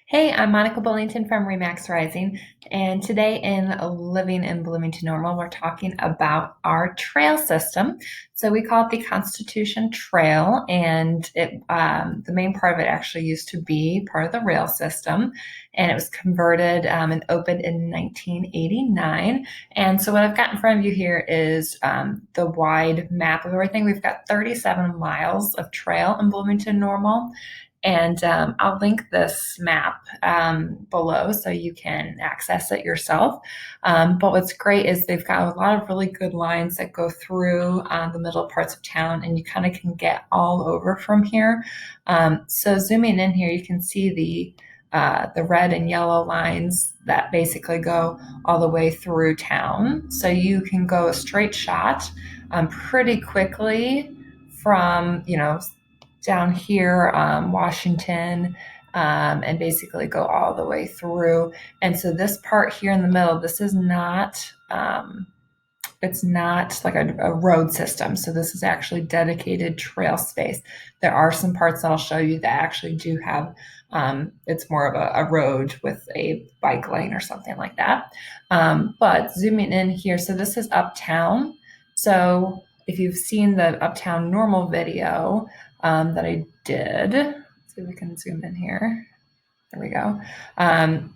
Hey, I'm Monica Bullington from Remax Rising, and today in Living in Bloomington-Normal, we're talking about our trail system. So we call it the Constitution Trail, and the main part of it actually used to be part of the rail system, and it was converted and opened in 1989. And so what I've got in front of you here is the wide map of everything. We've got 37 miles of trail in Bloomington-Normal. And I'll link this map below so you can access it yourself. But what's great is they've got a lot of really good lines that go through the middle parts of town, and you kind of can get all over from here. So zooming in here, you can see the red and yellow lines that basically go all the way through town. So you can go a straight shot pretty quickly from, down here, Washington, and basically go all the way through. And so this part here in the middle, this is not, it's not like a road system. So this is actually dedicated trail space. There are some parts that I'll show you that actually do have, it's more of a road with a bike lane or something like that. But zooming in here, so this is uptown. So if you've seen the Uptown Normal video, that I did. Let's see if we can zoom in here. There we go.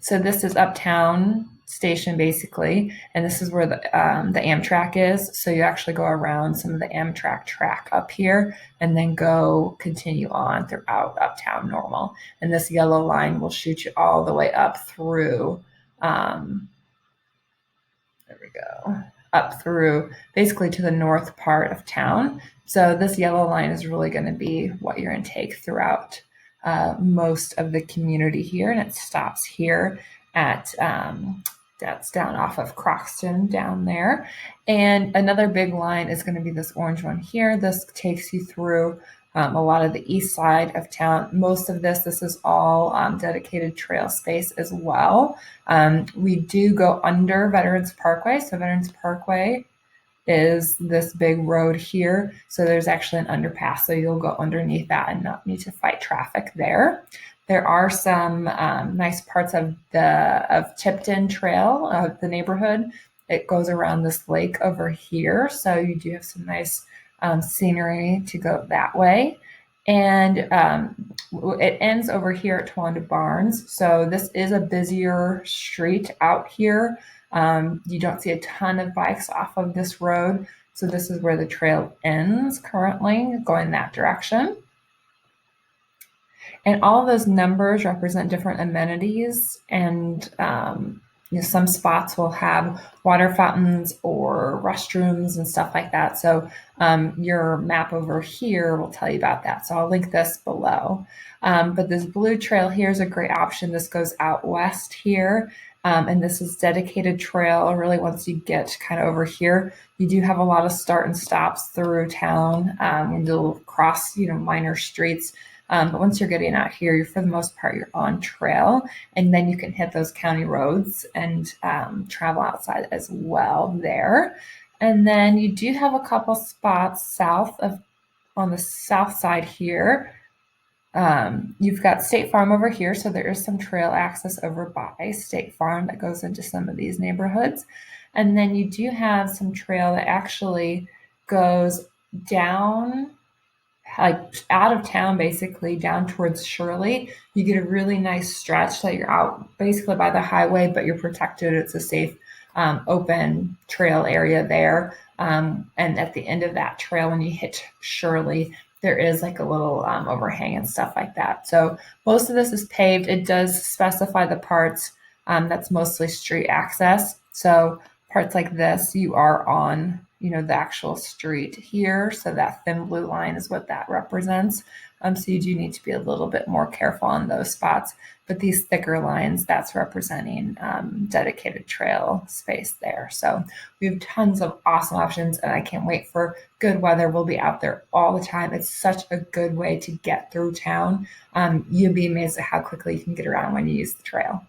So this is Uptown Station basically, and this is where the Amtrak is. So you actually go around some of the Amtrak track up here and then continue on throughout Uptown Normal. And this yellow line will shoot you all the way up through, there we go, up through basically to the north part of town. So this yellow line is really going to be what you're going to take throughout most of the community here, and it stops here at that's down off of Croxton down there. And another big line is going to be this orange one here. This takes you through a lot of the east side of town. Most of this is all dedicated trail space as well. We do go under Veterans Parkway. So Veterans Parkway is this big road here. So there's actually an underpass. So you'll go underneath that and not need to fight traffic there. There are some nice parts of Tipton Trail of the neighborhood. It goes around this lake over here. So you do have some nice scenery to go that way. And it ends over here at Towanda Barnes. So this is a busier street out here. You don't see a ton of bikes off of this road. So this is where the trail ends currently, going that direction. And all of those numbers represent different amenities, and some spots will have water fountains or restrooms and stuff like that. So your map over here will tell you about that. So I'll link this below. But this blue trail here is a great option. This goes out west here. And this is dedicated trail. Really, once you get kind of over here, you do have a lot of start and stops through town. You'll cross, minor streets. But once you're getting out here, for the most part, you're on trail, and then you can hit those county roads and travel outside as well there. And then you do have a couple spots on the south side here. You've got State Farm over here, so there is some trail access over by State Farm that goes into some of these neighborhoods. And then you do have some trail that actually goes down, like out of town, basically down towards Shirley. You get a really nice stretch that you're out basically by the highway, but you're protected. It's a safe, open trail area there. And at the end of that trail, when you hit Shirley, there is like a little overhang and stuff like that. So most of this is paved. It does specify the parts that's mostly street access. So parts like this, you are on, the actual street here. So that thin blue line is what that represents. So you do need to be a little bit more careful on those spots. But these thicker lines, that's representing dedicated trail space there. So we have tons of awesome options, and I can't wait for good weather. We'll be out there all the time. It's such a good way to get through town. You'd be amazed at how quickly you can get around when you use the trail.